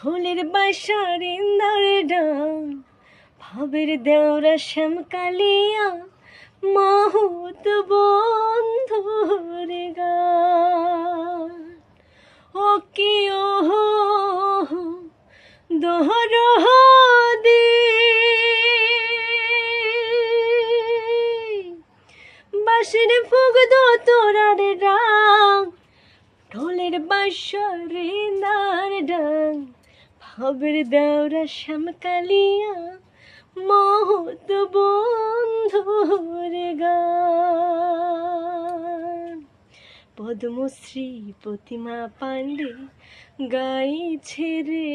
ঢোলের বাঁশির ইন্দার ডাক, ভাবের দেওরা শ্যাম কালিয়া, মাহুত বন্ধুর গান। ও কি ওহো দোহরহ দি বাঁশির ফুক দো তোরার ডাক, ঢোলের বাঁশির ইন্দার ডাক, ভাবের দেওরা শ্যাম কালিয়া, মহৎ বন্ধুর গান। পদ্মশ্রী প্রতিমা পাণ্ডে গাইছে রে।